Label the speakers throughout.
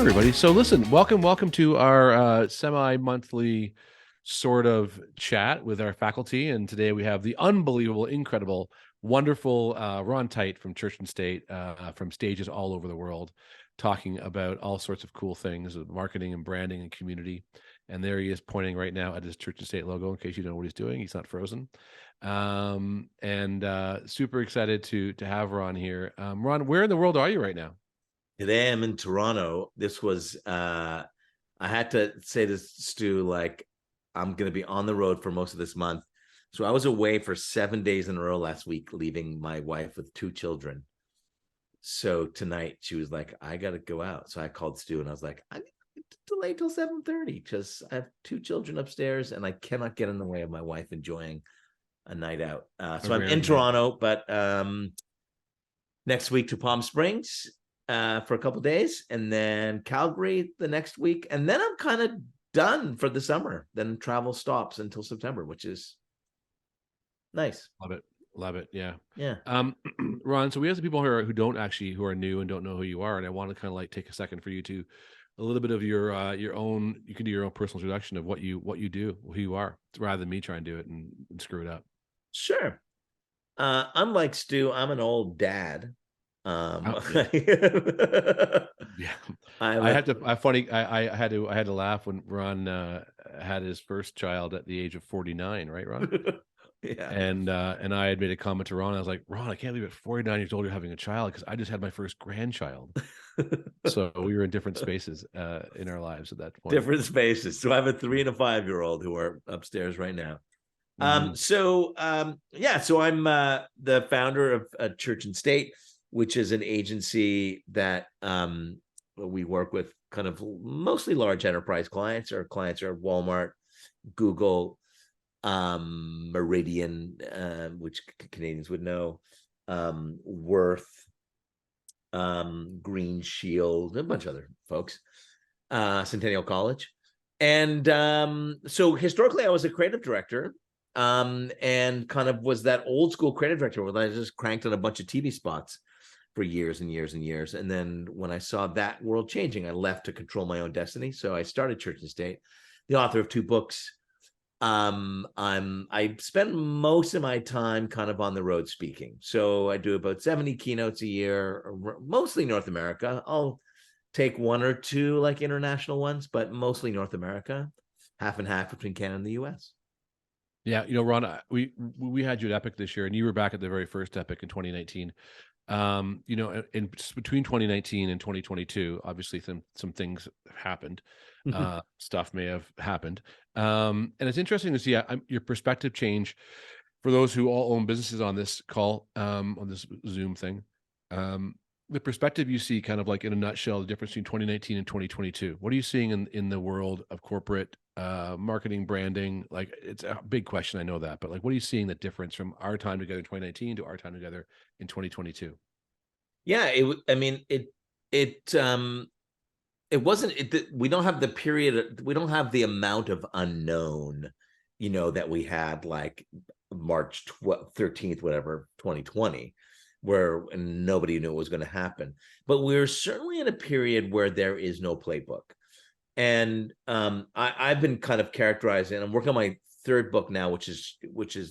Speaker 1: everybody. So listen, welcome to our semi-monthly sort of chat with our faculty. And today we have the unbelievable, incredible, wonderful Ron Tite from Church and State, from stages all over the world, talking about all sorts of cool things, marketing and branding and community. And there he is pointing right now at his Church and State logo, in case you don't know what he's doing. He's not frozen. Super excited to have Ron here. Ron, where in the world are you right now?
Speaker 2: Today I'm in Toronto. This was I had to say this, Stu, like I'm gonna be on the road for most of this month. So I was away for 7 days in a row last week, leaving my wife with 2 children. So tonight she was like, I gotta go out. So I called Stu and I was like, I need to delay till 7:30 because I have 2 children upstairs and I cannot get in the way of my wife enjoying a night out. So I'm in Toronto, but next week to Palm Springs for a couple of days, and then Calgary the next week, and then I'm kind of done for the summer. Then travel stops until September, which is nice.
Speaker 1: Love it. Yeah.
Speaker 2: Yeah.
Speaker 1: Ron, so we have some people who don't actually, who are new and don't know who you are, and I want to kind of like take a second for you to a little bit of your own. You can do your own personal introduction of what you do, who you are, rather than me trying to do it and screw it up.
Speaker 2: Sure. Unlike Stu, I'm an old dad.
Speaker 1: Yeah. Yeah. I had to laugh when Ron had his first child at the age of 49, right, Ron?
Speaker 2: Yeah.
Speaker 1: And I had made a comment to Ron. I was like, Ron, I can't believe at 49 years old you're having a child, because I just had my first grandchild. So we were in different spaces in our lives at that point.
Speaker 2: Different spaces. So I have a 3 and a 5-year-old who are upstairs right now. So I'm the founder of Church and State, which is an agency that we work with kind of mostly large enterprise clients. Our clients are Walmart, Google, Meridian, which Canadians would know, Worth, Green Shield, a bunch of other folks, Centennial College. And so historically I was a creative director, and kind of was that old school creative director where I just cranked on a bunch of TV spots for years and years and years. And then when I saw that world changing, I left to control my own destiny. So I started Church and State, the author of 2 books. I spend most of my time kind of on the road speaking. So I do about 70 keynotes a year, mostly North America. I'll take 1 or 2 like international ones, but mostly North America, half and half between Canada and the US.
Speaker 1: Yeah, Ron, we had you at Epic this year, and you were back at the very first Epic in 2019. In between 2019 and 2022, obviously some things happened. Stuff may have happened, and it's interesting to see your perspective change for those who all own businesses on this call, on this Zoom thing. The perspective you see, kind of like in a nutshell, the difference between 2019 and 2022. What are you seeing in the world of corporate marketing, branding? Like, it's a big question, I know that, but like, what are you seeing the difference from our time together in 2019 to our time together in 2022?
Speaker 2: Yeah, it wasn't we don't have the period, we don't have the amount of unknown, that we had like March 13th, whatever, 2020, where nobody knew what was going to happen. But we're certainly in a period where there is no playbook. And I've been kind of characterizing, I'm working on my 3rd book now, which is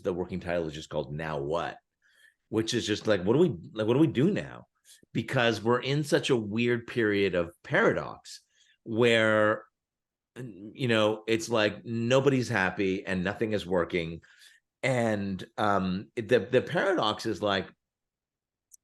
Speaker 2: the working title is just called Now What, which is just like, what do we do now? Because we're in such a weird period of paradox where, it's like nobody's happy and nothing is working. And the paradox is like,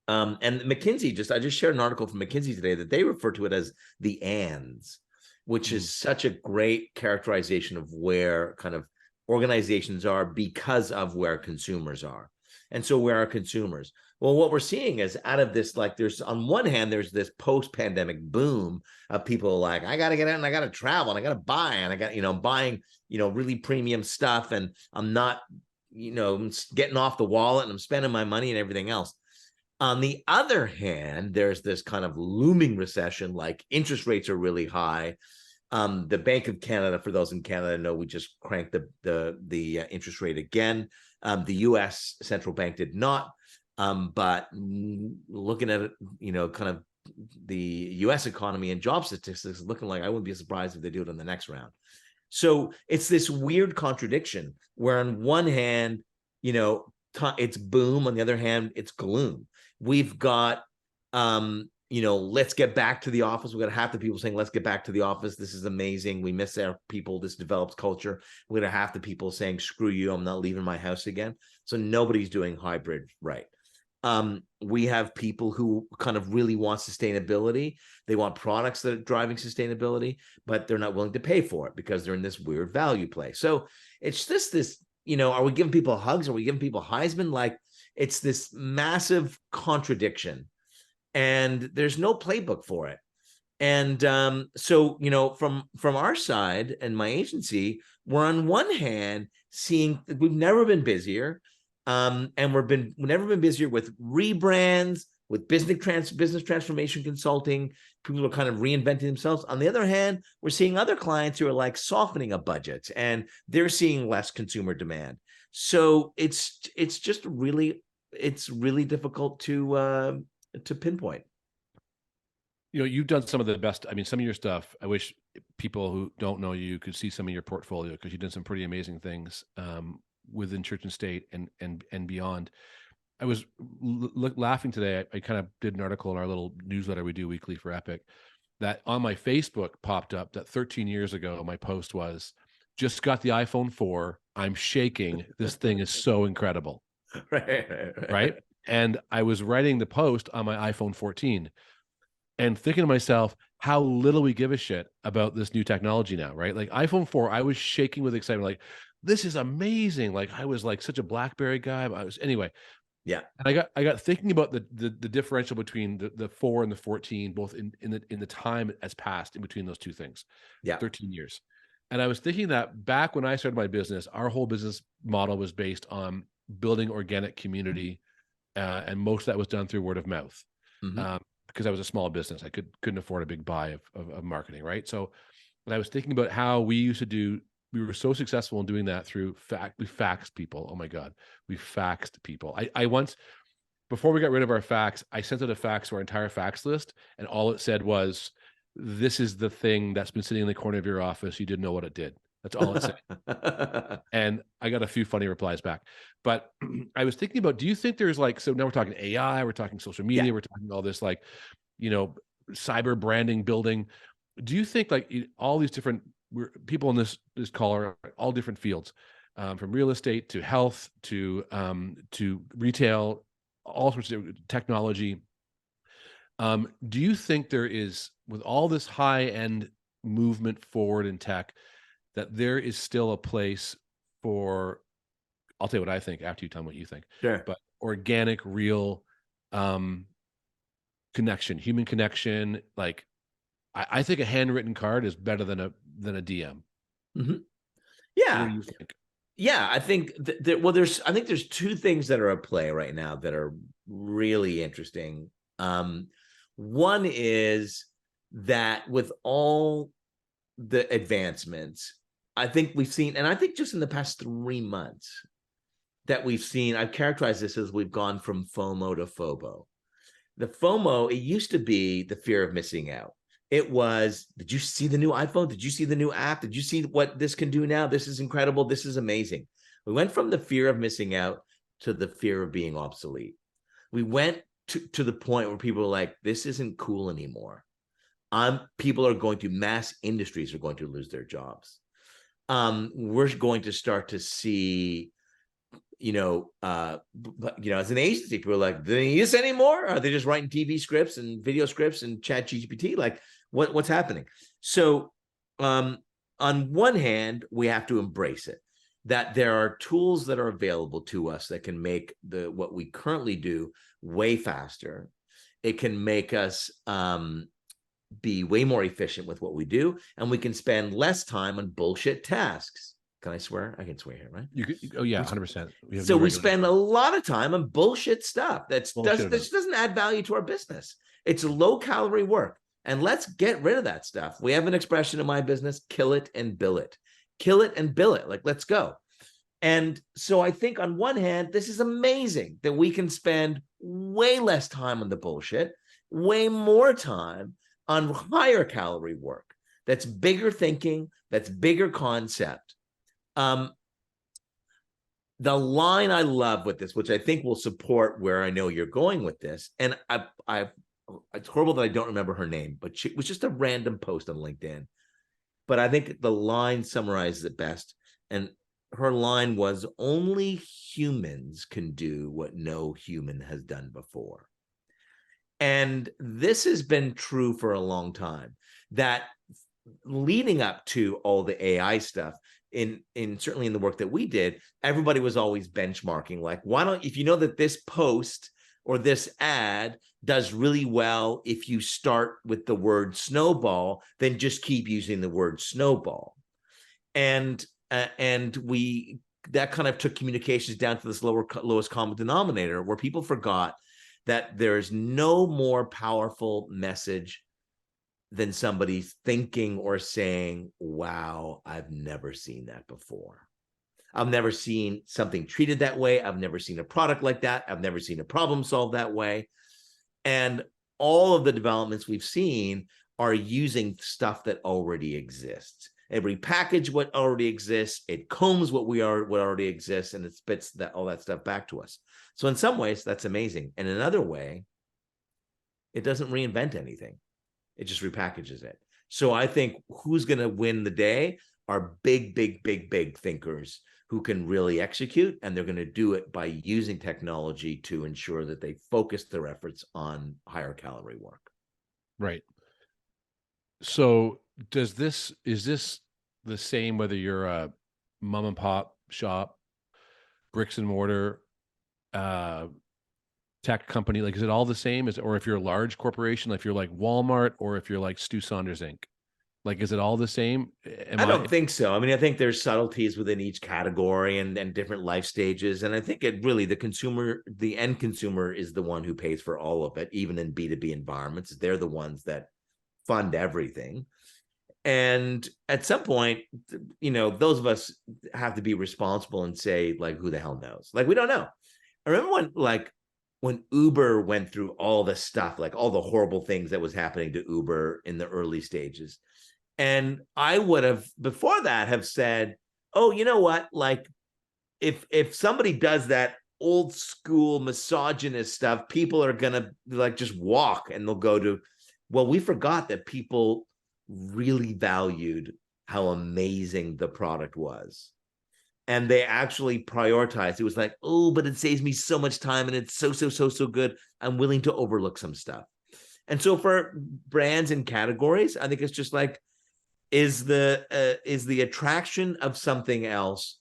Speaker 2: and McKinsey I just shared an article from McKinsey today that they refer to it as the ands, which is such a great characterization of where kind of organizations are because of where consumers are. And so where are consumers? Well, what we're seeing is out of this, like there's on one hand, there's this post-pandemic boom of people like, I got to get out and I got to travel and I got to buy and I got, buying, really premium stuff. And I'm not, getting off the wallet and I'm spending my money and everything else. On the other hand, there's this kind of looming recession, like interest rates are really high. The Bank of Canada, for those in Canada know, we just cranked the interest rate again. The US central bank did not. But looking at it, kind of US economy and job statistics is looking like I wouldn't be surprised if they do it in the next round. So it's this weird contradiction where on one hand, it's boom, on the other hand, it's gloom. We've got let's get back to the office. We've got half the people saying, let's get back to the office. This is amazing. We miss our people. This develops culture. We're going to half the people saying, screw you, I'm not leaving my house again. So nobody's doing hybrid right. We have people who kind of really want sustainability. They want products that are driving sustainability, but they're not willing to pay for it because they're in this weird value play. So it's just this, are we giving people hugs? Are we giving people Heisman? Like, it's this massive contradiction, and there's no playbook for it. And so, from our side and my agency, we're on one hand seeing we've never been busier. And we've never been busier with rebrands, with business transformation consulting. People are kind of reinventing themselves. On the other hand, we're seeing other clients who are like softening up budgets, and they're seeing less consumer demand. So it's just really difficult to pinpoint.
Speaker 1: You've done some of the best. I mean, some of your stuff, I wish people who don't know you could see some of your portfolio, because you've done some pretty amazing things within church and state and beyond. I was laughing today. I kind of did an article in our little newsletter we do weekly for Epic, that on my Facebook popped up that 13 years ago, my post was, just got the iPhone 4. I'm shaking. This thing is so incredible. Right. And I was writing the post on my iPhone 14 and thinking to myself, how little we give a shit about this new technology now, right? Like iPhone 4, I was shaking with excitement. Like, this is amazing. Like, I was like such a BlackBerry guy. Anyway.
Speaker 2: Yeah.
Speaker 1: And I got thinking about the differential between the 4 and the 14, both in the time as passed in between those two things.
Speaker 2: Yeah.
Speaker 1: 13 years. And I was thinking that back when I started my business, our whole business model was based on building organic community. And most of that was done through word of mouth.
Speaker 2: Mm-hmm.
Speaker 1: Because I was a small business. I couldn't afford a big buy of marketing. Right. So when I was thinking about how we were so successful in doing that through we faxed people. Oh my God. We faxed people. I once, before we got rid of our fax, I sent out a fax to our entire fax list, and all it said was, this is the thing that's been sitting in the corner of your office. You didn't know what it did. That's all it said. And I got a few funny replies back. But I was thinking about, do you think there's so now we're talking AI, we're talking social media, we're talking all this cyber branding building. Do you think all these different people in this call are all different fields, from real estate to health to retail, all sorts of technology. Do you think there is, with all this high-end movement forward in tech, that there is still a place for, I'll tell you what I think after you tell me what you think,
Speaker 2: sure,
Speaker 1: but organic, real connection, human connection? Like, I think a handwritten card is better than a DM.
Speaker 2: Mm-hmm. Yeah.
Speaker 1: What do you think?
Speaker 2: Yeah, I think there's two things that are at play right now that are really interesting. One is that with all the advancements, I think we've seen, and I think just in the past 3 months that we've seen, I've characterized this as we've gone from FOMO to FOBO. The FOMO, it used to be the fear of missing out. It was, did you see the new iPhone? Did you see the new app? Did you see what this can do now? This is incredible. This is amazing. We went from the fear of missing out to the fear of being obsolete. We went to the point where people are like, this isn't cool anymore. Mass industries are going to lose their jobs. We're going to start to see, as an agency, people are like, do they need this anymore? Are they just writing TV scripts and video scripts and chat GPT? Like, what's happening? So on one hand, we have to embrace it, that there are tools that are available to us that can make what we currently do way faster. It can make us be way more efficient with what we do, and we can spend less time on bullshit tasks. Can I swear? I can swear here, right?
Speaker 1: You could, oh yeah, 100%.
Speaker 2: So we spend a lot of time on bullshit stuff that doesn't add value to our business. It's low calorie work, and let's get rid of that stuff. We have an expression in my business: kill it and bill it. Kill it and bill it. Like, let's go. And so I think on one hand, this is amazing that we can spend way less time on the bullshit way more time on higher calorie work. That's bigger thinking, that's bigger concept. The line I love with this, which I think will support where I know you're going with this, and it's horrible that I don't remember her name, but she was just a random post on LinkedIn. But I think the line summarizes it best. And her line was, only humans can do what no human has done before. And this has been true for a long time, that leading up to all the AI stuff, in certainly in the work that we did, everybody was always benchmarking, like, why don't, if you know that this post or this ad does really well, if you start with the word snowball, then just keep using the word snowball. And we, that kind of took communications down to this lowest common denominator, where people forgot that there's no more powerful message than somebody thinking or saying, wow, I've never seen that before. I've never seen something treated that way. I've never seen a product like that. I've never seen a problem solved that way. And all of the developments we've seen are using stuff that already exists. It repackage what already exists. It combs what already exists, and it spits all that stuff back to us. So in some ways, that's amazing. And in another way, it doesn't reinvent anything. It just repackages it. So I think who's going to win the day are big thinkers who can really execute, and they're going to do it by using technology to ensure that they focus their efforts on higher calorie work.
Speaker 1: Right. So is this the same whether you're a mom and pop shop, bricks and mortar, tech company? Like, is it all the same? Or if you're a large corporation, like if you're like Walmart, or if you're like Stu Saunders Inc., like, is it all the same?
Speaker 2: I don't think so. I mean, I think there's subtleties within each category and different life stages. And I think it really, the end consumer is the one who pays for all of it, even in B2B environments. They're the ones that fund everything. And at some point, those of us have to be responsible and say, like, who the hell knows? Like, we don't know. I remember when Uber went through all the stuff, like all the horrible things that was happening to Uber in the early stages. And I would have, before that, have said, oh, you know what? Like, if somebody does that old school misogynist stuff, people are going to like just walk, and they'll go to, well, we forgot that people really valued how amazing the product was. And they actually prioritized. It was like, oh, but it saves me so much time, and it's so good. I'm willing to overlook some stuff. And so for brands and categories, I think it's just like, is the attraction of something else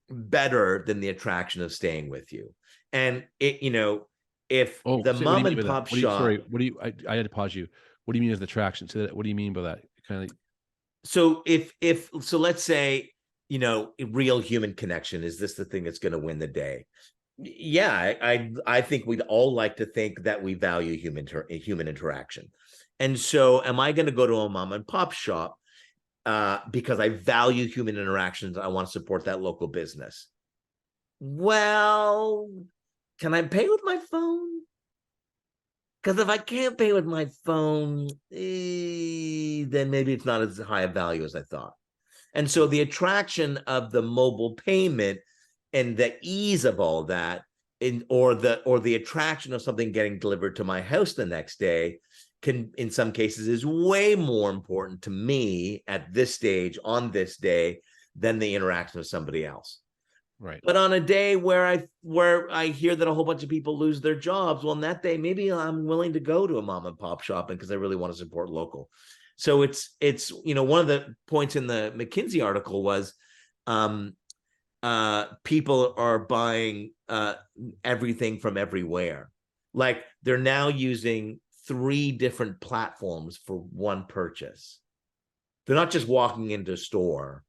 Speaker 2: better than the attraction of staying with you? And if the mom and pop shop.
Speaker 1: I had to pause you. What do you mean as the attraction? So what do you mean by that? Kind of.
Speaker 2: So so let's say, real human connection, is this the thing that's going to win the day? Yeah, I think we'd all like to think that we value human interaction. And so am I going to go to a mom and pop shop because I value human interactions? I want to support that local business. Well, can I pay with my phone? Because if I can't pay with my phone, then maybe it's not as high a value as I thought. And so the attraction of the mobile payment and the ease of all that, or the attraction of something getting delivered to my house the next day, can, in some cases, is way more important to me at this stage, on this day, than the interaction with somebody else.
Speaker 1: Right.
Speaker 2: But on a day where I hear that a whole bunch of people lose their jobs, well, on that day, maybe I'm willing to go to a mom and pop shopping because I really want to support local. So it's one of the points in the McKinsey article was people are buying everything from everywhere. Like, they're now using 3 different platforms for one purchase. They're not just walking into a store.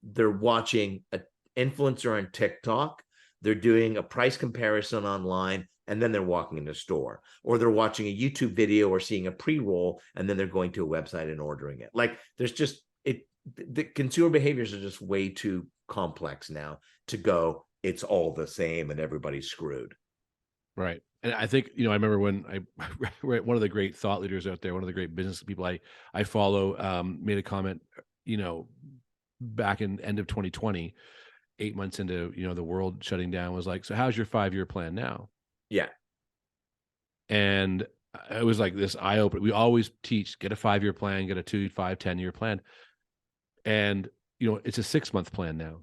Speaker 2: They're watching an influencer on TikTok. They're doing a price comparison online, and then they're walking into a store. Or they're watching a YouTube video or seeing a pre-roll, and then they're going to a website and ordering it. Like, there's just the consumer behaviors are just way too complex now to go, it's all the same and everybody's screwed.
Speaker 1: Right. And I think, I remember when one of the great thought leaders out there, one of the great business people I follow, made a comment, you know, back in end of 2020, 8 months into, the world shutting down, was like, so how's your 5-year plan now?
Speaker 2: Yeah.
Speaker 1: And it was like this eye opener. We always teach, get a 5-year plan, get a 2, 5, 10-year plan. And, it's a 6-month plan now,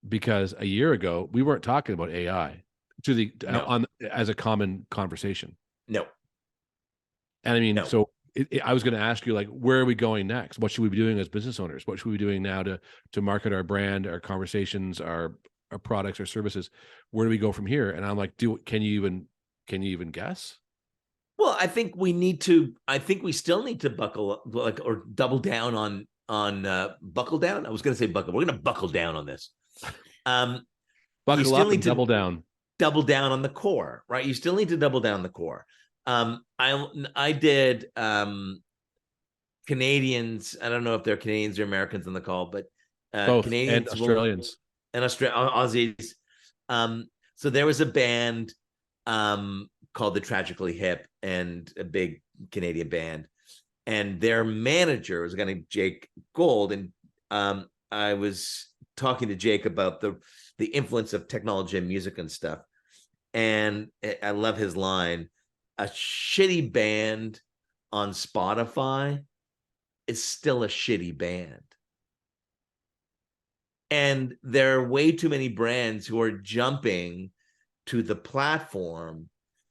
Speaker 1: because a year ago we weren't talking about AI to the
Speaker 2: No,
Speaker 1: on as a common conversation.
Speaker 2: no,
Speaker 1: And I mean,
Speaker 2: no.
Speaker 1: so I was going to ask you, like, where are we going next? What should we be doing as business owners? What should we be doing now to market our brand, our conversations, our products, our services? Where do we go from here? And I'm like, can you even guess?
Speaker 2: Well, I think we need to. I think we still need to buckle like or double down on buckle down. I was going to say buckle. We're going to buckle down on this. Um, you
Speaker 1: Buckle
Speaker 2: still
Speaker 1: up
Speaker 2: need
Speaker 1: and
Speaker 2: to
Speaker 1: double down.
Speaker 2: double down on the core, right? You still need to double down the core. I did Canadians. I don't know if they're Canadians or Americans on the call, but
Speaker 1: Both, and
Speaker 2: Canadians will
Speaker 1: Australians.
Speaker 2: and Aussies. So there was a band called the Tragically Hip, and a big Canadian band, and their manager was a guy named Jake Gold, and I was talking to Jake about the influence of technology and music and stuff, and I love his line: "A shitty band on Spotify is still a shitty band." And there are way too many brands who are jumping to the platform,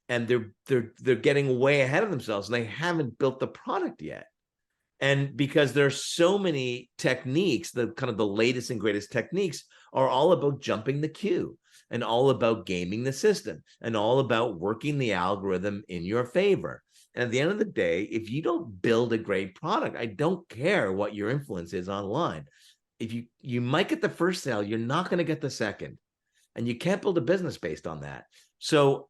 Speaker 2: and they're getting way ahead of themselves, and they haven't built the product yet. And because there's so many techniques, the kind of the latest and greatest techniques are all about jumping the queue, and all about gaming the system, and all about working the algorithm in your favor. And at the end of the day, if you don't build a great product, I don't care what your influence is online. If you might get the first sale, you're not going to get the second, and you can't build a business based on that. So,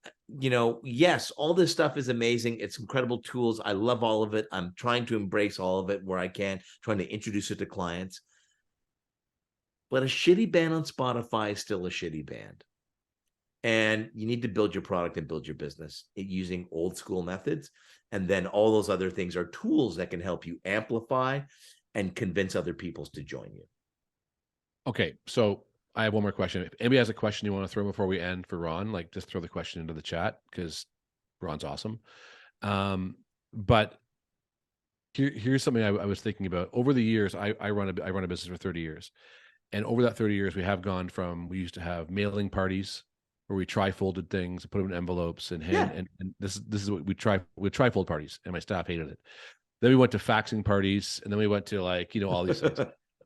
Speaker 2: yes, all this stuff is amazing. It's incredible tools. I love all of it. I'm trying to embrace all of it where I can, trying to introduce it to clients. But a shitty band on Spotify is still a shitty band. And you need to build your product and build your business using old school methods. And then all those other things are tools that can help you amplify and convince other people to join you.
Speaker 1: Okay, so I have one more question. If anybody has a question you want to throw before we end for Ron, like, just throw the question into the chat, because Ron's awesome. But here's something I was thinking about. Over the years, I run a business for 30 years. And over that 30 years, we have gone from, we used to have mailing parties where we tri-folded things and put them in envelopes and hand,
Speaker 2: Yeah.
Speaker 1: and this is what we tri-fold parties, and my staff hated it. Then we went to faxing parties, and then we went to, like, all these things,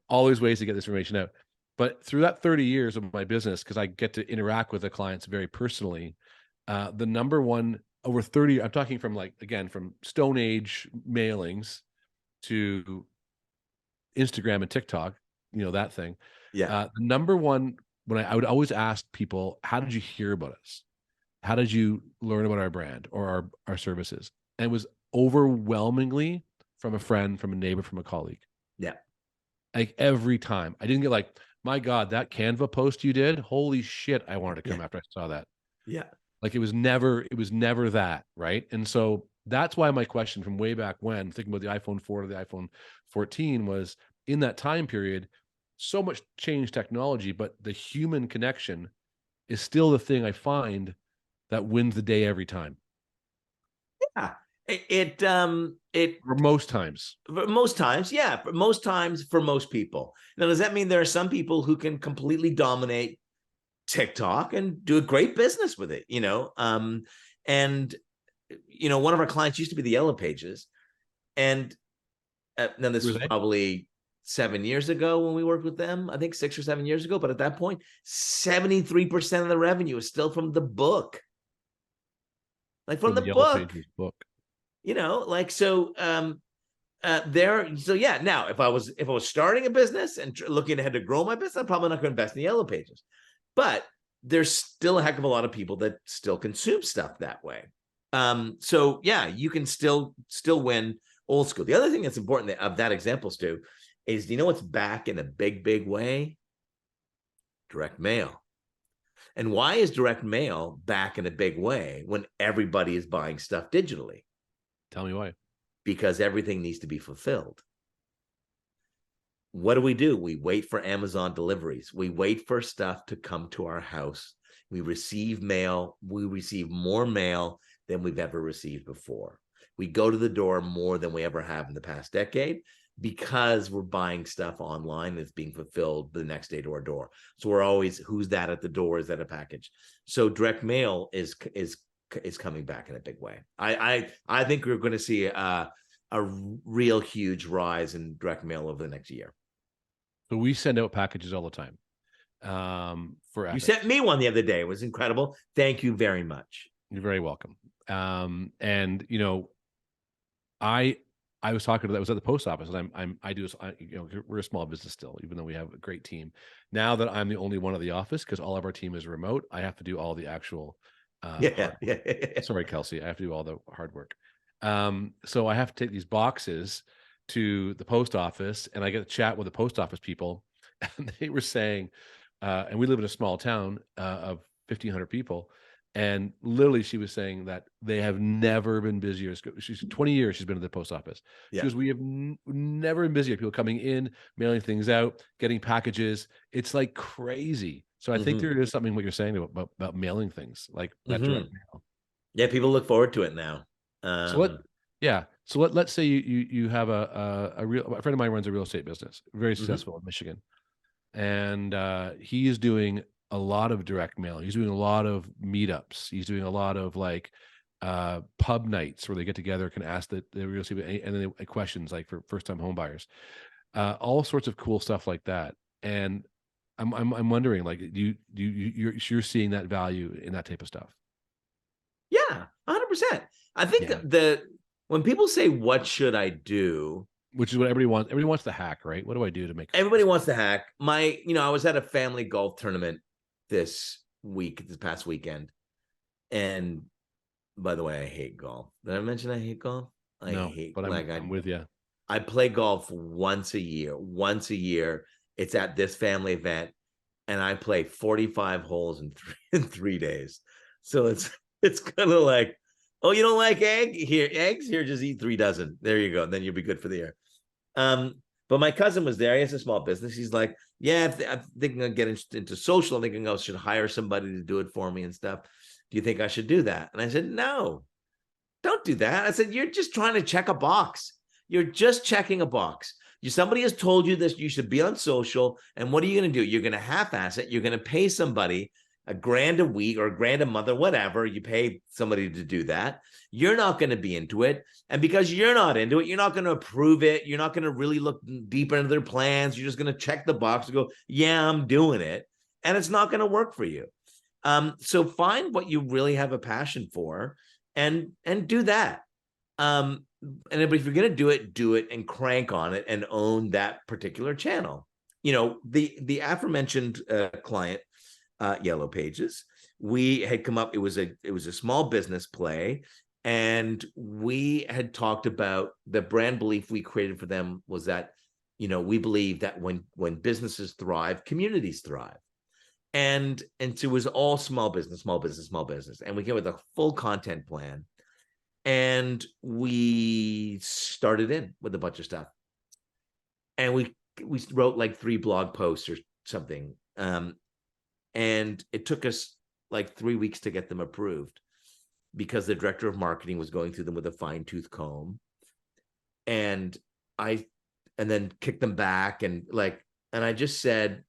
Speaker 1: all these ways to get this information out. But through that 30 years of my business, because I get to interact with the clients very personally, the number one over 30, I'm talking from, like, again, from Stone Age mailings to Instagram and TikTok, that thing.
Speaker 2: Yeah.
Speaker 1: The number one, when I would always ask people, how did you hear about us? How did you learn about our brand or our services? And it was overwhelmingly from a friend, from a neighbor, from a colleague.
Speaker 2: Yeah.
Speaker 1: Like, every time. I didn't get like, my God, that Canva post you did, holy shit, I wanted to come after I saw that.
Speaker 2: Yeah.
Speaker 1: Like, it was never that, right? And so that's why my question from way back when, thinking about the iPhone 4 to the iPhone 14, was, in that time period, so much changed technology, but the human connection is still the thing I find that wins the day every time.
Speaker 2: Yeah. It
Speaker 1: Or most times.
Speaker 2: most times, yeah, for most times, for most people. Now, does that mean there are some people who can completely dominate TikTok and do a great business with it? And one of our clients used to be the Yellow Pages, and now this
Speaker 1: Were
Speaker 2: was
Speaker 1: they?
Speaker 2: probably 7 years ago when we worked with them. I think 6 or 7 years ago. But at that point, 73% of the revenue is still from the book, like from
Speaker 1: From
Speaker 2: the
Speaker 1: the Yellow
Speaker 2: book.
Speaker 1: Pages book.
Speaker 2: So yeah, now if I was starting a business and looking ahead to grow my business, I'm probably not going to invest in the Yellow Pages, but there's still a heck of a lot of people that still consume stuff that way. So yeah, you can still win old school. The other thing that's important of that example, Stu, is, what's back in a big way? Direct mail. And why is direct mail back in a big way when everybody is buying stuff digitally?
Speaker 1: Tell me why.
Speaker 2: Because everything needs to be fulfilled. What do? We wait for Amazon deliveries. We wait for stuff to come to our house. We receive mail. We receive more mail than we've ever received before. We go to the door more than we ever have in the past decade because we're buying stuff online that's being fulfilled the next day to our door. So we're always, who's that at the door? Is that a package? So direct mail is coming back in a big way. I think we're going to see a real huge rise in direct mail over the next year.
Speaker 1: So we send out packages all the time. For
Speaker 2: You
Speaker 1: Epic.
Speaker 2: sent me one the other day. It was incredible. Thank you very much.
Speaker 1: You're very welcome. And you know, I was talking to that, I was at the post office, and you know, we're a small business still, even though we have a great team. Now that I'm the only one of the office, because all of our team is remote, I have to do all the actual
Speaker 2: Yeah.
Speaker 1: sorry, Kelsey, I have to do all the hard work. So I have to take these boxes to the post office, and I get to chat with the post office people, and they were saying, and we live in a small town of 1,500 people, and literally she was saying that they have never been busier. She's 20 years she's been at the post office. She goes, we have never been busier. People coming in, mailing things out, getting packages. It's like crazy. So I think there is something what you're saying about mailing things like that direct mail.
Speaker 2: Yeah, people look forward to it now.
Speaker 1: So let's say you have a friend of mine runs a real estate business, very successful in Michigan, and he is doing a lot of direct mail. He's doing a lot of meetups. He's doing a lot of like pub nights where they get together, can ask the real estate and then questions like for first time home buyers, all sorts of cool stuff like that. And I'm wondering, like, you're seeing that value in that type of stuff?
Speaker 2: Yeah, 100%. I think when people say, what should I do?
Speaker 1: Which is what everybody wants. Everybody wants the hack, right? What do I do to make
Speaker 2: everybody wants to hack? I was at a family golf tournament this past weekend. And by the way, I hate golf. Did I mention I hate golf?
Speaker 1: I'm with you.
Speaker 2: I play golf once a year. Once a year, it's at this family event, and I play 45 holes in 3 days. So it's kind of like, oh, you don't like eggs? Here, just eat 3 dozen. There you go. Then you'll be good for the year. But my cousin was there. He has a small business. He's like, yeah, I'm thinking of getting into social. I'm thinking I should hire somebody to do it for me and stuff. Do you think I should do that? And I said, no, don't do that. I said, you're just trying to check a box. You're just checking a box. Somebody has told you this, you should be on social. And what are you going to do? You're going to half-ass it. You're going to pay somebody $1,000 a week or $1,000 a month or whatever. You pay somebody to do that. You're not going to be into it. And because you're not into it, you're not going to approve it. You're not going to really look deeper into their plans. You're just going to check the box and go, yeah, I'm doing it. And it's not going to work for you. So find what you really have a passion for and do that. And if you're going to do it and crank on it and own that particular channel. The aforementioned client, Yellow Pages, we had come up, it was a small business play, and we had talked about the brand belief we created for them was that, we believe that when businesses thrive, communities thrive. And so it was all small business. And we came with a full content plan, and we started in with a bunch of stuff. And we wrote like 3 blog posts or something. And it took us like 3 weeks to get them approved because the director of marketing was going through them with a fine-tooth comb. And then kicked them back and I just said,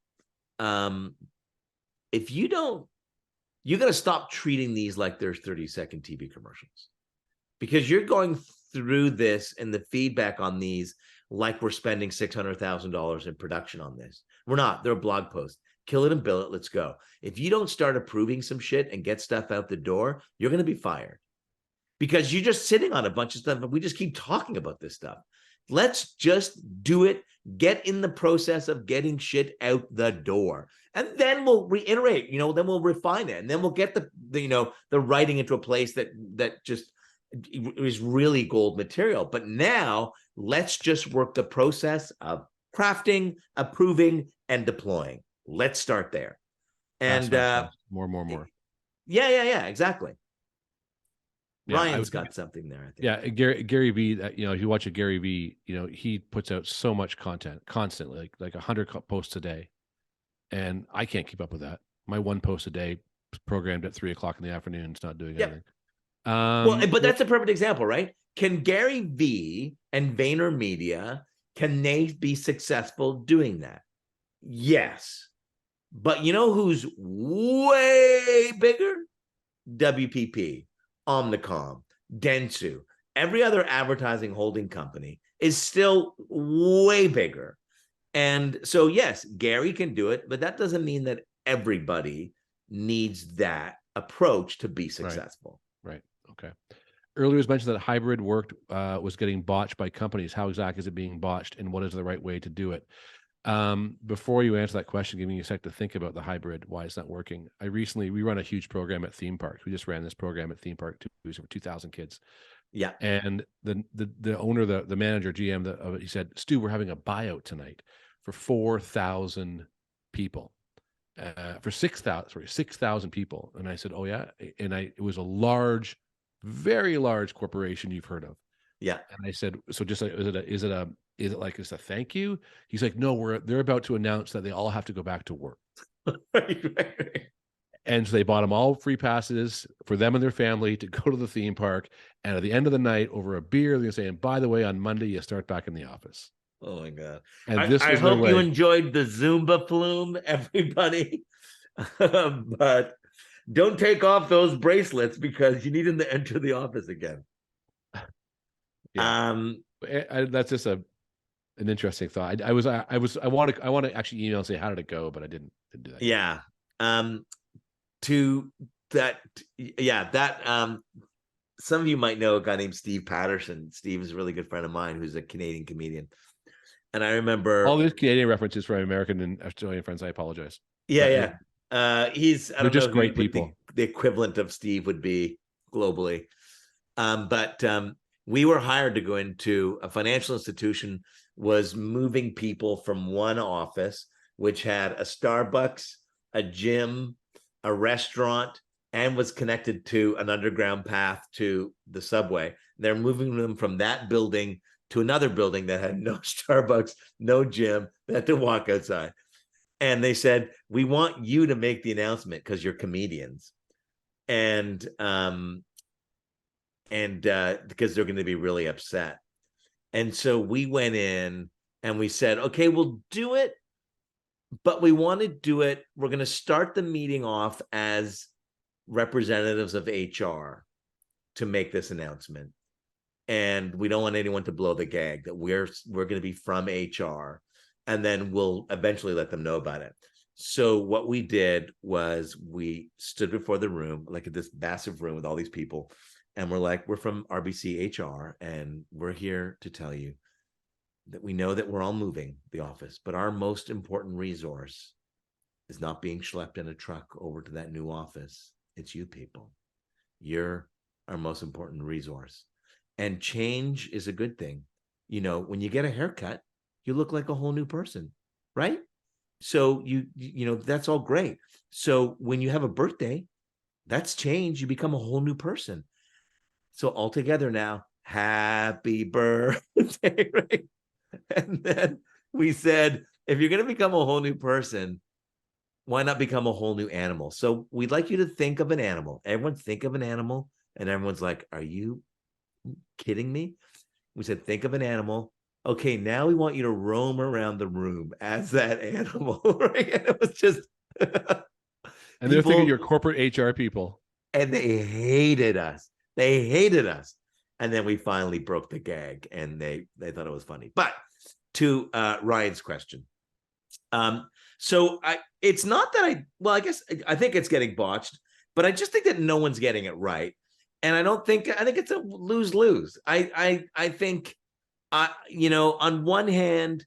Speaker 2: if you don't, you got to stop treating these like they're 30-second TV commercials, because you're going through this and the feedback on these like we're spending $600,000 in production on this. We're not. They're a blog post. Kill it and bill it. Let's go. If you don't start approving some shit and get stuff out the door, you're going to be fired, because you're just sitting on a bunch of stuff. And we just keep talking about this stuff. Let's just do it. Get in the process of getting shit out the door. And then we'll reiterate, then we'll refine it. And then we'll get the writing into a place that just is really gold material. But now let's just work the process of crafting, approving, and deploying. Let's start there. And
Speaker 1: fast. More.
Speaker 2: yeah, exactly.
Speaker 1: Yeah,
Speaker 2: Ryan's got something there, I think.
Speaker 1: yeah, Gary Vee. You know, if you watch a Gary Vee, you know, he puts out so much content constantly, like 100 posts a day, and I can't keep up with that. My one post a day, programmed at 3 o'clock in the afternoon, it's not doing
Speaker 2: Yep.
Speaker 1: anything.
Speaker 2: Well, but that's a perfect example, right? Can Gary Vee and VaynerMedia, can they be successful doing that? Yes. But you know who's way bigger? WPP, Omnicom, Dentsu, every other advertising holding company is still way bigger. And so, yes, Gary can do it, but that doesn't mean that everybody needs that approach to be successful.
Speaker 1: Right. Okay. Earlier, it was mentioned that hybrid work was getting botched by companies. How exactly is it being botched, and what is the right way to do it? Before you answer that question, giving you a sec to think about the hybrid, why it's not working. We run a huge program at theme parks. We just ran this program at theme park to over 2,000 kids.
Speaker 2: Yeah.
Speaker 1: And the owner, the manager, GM of it, he said, Stu, we're having a buyout tonight for 4,000 people. For 6,000 people. And I said, oh yeah. And it was a large, very large corporation you've heard of.
Speaker 2: Yeah.
Speaker 1: And I said, so just like, is it like it's a thank you? He's like, no, they're about to announce that they all have to go back to work.
Speaker 2: Right.
Speaker 1: And so they bought them all free passes for them and their family to go to the theme park. And at the end of the night, over a beer, they're saying, by the way, on Monday, you start back in the office.
Speaker 2: Oh my God.
Speaker 1: And this
Speaker 2: I
Speaker 1: was their
Speaker 2: hope you
Speaker 1: way.
Speaker 2: enjoyed the Zumba flume, everybody. But don't take off those bracelets because you need them to enter the office again.
Speaker 1: Yeah. That's just an interesting thought. I want to actually email and say, how did it go? But I didn't do that.
Speaker 2: Yeah. To that, some of you might know a guy named Steve Patterson. Steve is a really good friend of mine who's a Canadian comedian. And I remember
Speaker 1: all these Canadian references for American and Australian friends. I apologize.
Speaker 2: Yeah. He's, I don't know
Speaker 1: just
Speaker 2: who
Speaker 1: great people.
Speaker 2: The equivalent of Steve would be globally. But we were hired to go into a financial institution, was moving people from one office, which had a Starbucks, a gym, a restaurant, and was connected to an underground path to the subway. They're moving them from that building to another building that had no Starbucks, no gym. They had to walk outside. And they said, we want you to make the announcement because you're comedians. And because they're going to be really upset. And so we went in and we said, okay, we'll do it, but we want to do it. We're going to start the meeting off as representatives of HR to make this announcement. And we don't want anyone to blow the gag that we're going to be from HR, and then we'll eventually let them know about it. So what we did was we stood before the room, like at this massive room with all these people, and we're like, we're from RBC HR, and we're here to tell you that we know that we're all moving the office, but our most important resource is not being schlepped in a truck over to that new office. It's you people. You're our most important resource. And change is a good thing. You know, when you get a haircut, you look like a whole new person, right? So you know, that's all great. So when you have a birthday, that's change. You become a whole new person. So all together now, happy birthday, right? And then we said, if you're going to become a whole new person, why not become a whole new animal? So we'd like you to think of an animal. Everyone think of an animal. And everyone's like, are you kidding me? We said, think of an animal. Okay, now we want you to roam around the room as that animal, right? And it was just
Speaker 1: and they're thinking you're corporate HR people.
Speaker 2: And they hated us. They hated us. And then we finally broke the gag, and they thought it was funny. But to Ryan's question, so it's not that I guess I think it's getting botched, but I just think that no one's getting it right. And I think it's a lose-lose. I think, you know, on one hand,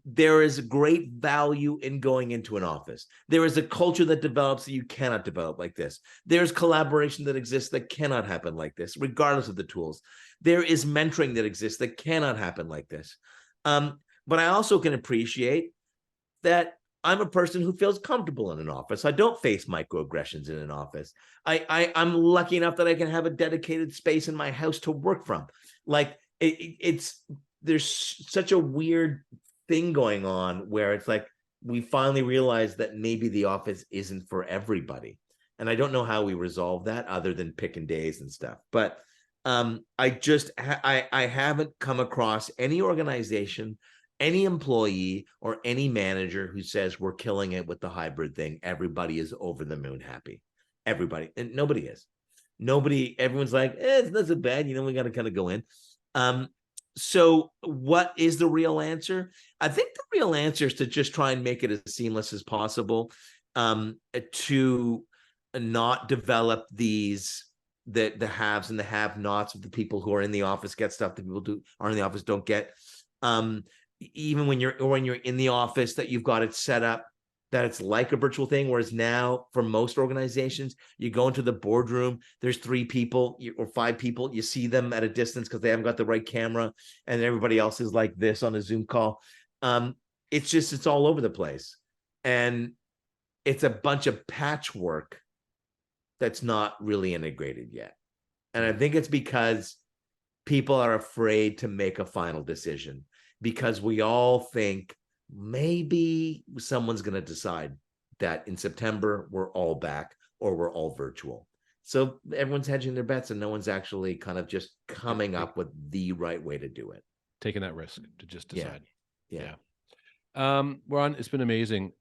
Speaker 2: there is great value in going into an office. There is a culture that develops that you cannot develop like this. There's collaboration that exists that cannot happen like this, regardless of the tools. There is mentoring that exists that cannot happen like this. But I also can appreciate that I'm a person who feels comfortable in an office. I don't face microaggressions in an office. I'm lucky enough that I can have a dedicated space in my house to work from. Like it's there's such a weird thing going on where it's like we finally realize that maybe the office isn't for everybody. And I don't know how we resolve that other than picking days and stuff. But I haven't come across any organization, any employee, or any manager who says we're killing it with the hybrid thing. Everybody is over the moon happy. Everybody, and nobody is. Nobody, everyone's like, it's not so bad. We got to kind of go in. So what is the real answer? I think the real answer is to just try and make it as seamless as possible, to not develop these the haves and the have-nots of the people who are in the office get stuff that people who are in the office don't get. Even when you're in the office, that you've got it set up that it's like a virtual thing. Whereas now, for most organizations, you go into the boardroom, there's 3 people or 5 people, you see them at a distance because they haven't got the right camera, and everybody else is like this on a Zoom call. It's all over the place, and it's a bunch of patchwork that's not really integrated yet. And I think it's because people are afraid to make a final decision, because we all think maybe someone's going to decide that in September we're all back or we're all virtual. So everyone's hedging their bets and no one's actually kind of just coming up with the right way to do it.
Speaker 1: Taking that risk to just decide.
Speaker 2: Yeah.
Speaker 1: Ron, it's been amazing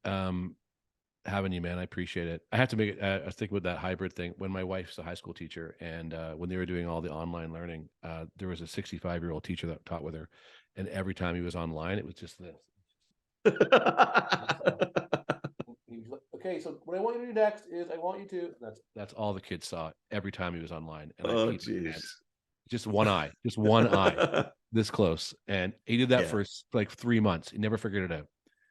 Speaker 1: having you, man. I appreciate it. I have to make it, I was thinking about that hybrid thing. When my wife's a high school teacher, and when they were doing all the online learning, there was a 65-year-old teacher that taught with her. And every time he was online, it was just this. He was like, okay, so what I want you to do next is I want you to. That's all the kids saw every time he was online. And
Speaker 2: oh, jeez.
Speaker 1: Just one eye, this close. And he did that for like 3 months. He never figured it out.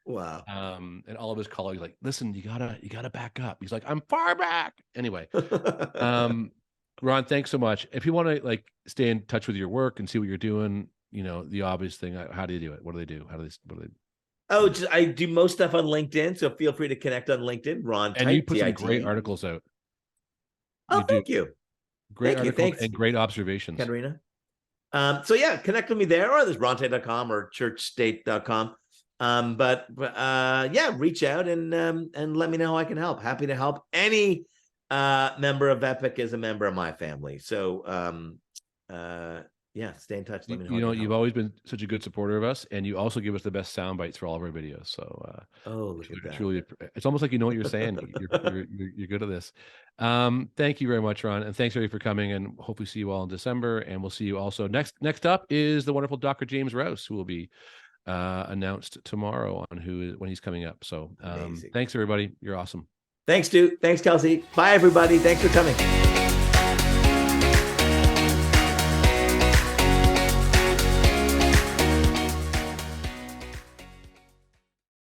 Speaker 2: Wow.
Speaker 1: And all of his colleagues like, listen, you gotta back up. He's like, I'm far back. Anyway, Ron, thanks so much. If you want to like stay in touch with your work and see what you're doing, the obvious thing, how do you do it? What do they do? What do they?
Speaker 2: Oh, I do most stuff on LinkedIn, so feel free to connect on LinkedIn. Ron Tite,
Speaker 1: and you put some
Speaker 2: Tite.
Speaker 1: great articles out.
Speaker 2: Oh, thank you.
Speaker 1: Great articles and great observations,
Speaker 2: Katerina. So yeah, connect with me there, or there's rontite.com or churchstate.com. But yeah, reach out and let me know how I can help. Happy to help. Any member of Epic is a member of my family. So yeah, stay in touch. Let me know.
Speaker 1: You've always been such a good supporter of us, and you also give us the best sound bites for all of our videos. So
Speaker 2: look at that.
Speaker 1: Truly, it's almost like you know what you're saying. You're good at this. Thank you very much, Ron, and thanks everybody for coming. And hopefully see you all in December. And we'll see you also next up is the wonderful Dr. James Rouse, who will be announced tomorrow on when he's coming up. So thanks everybody. You're awesome.
Speaker 2: Thanks, Stu. Thanks, Kelsey. Bye, everybody. Thanks for coming.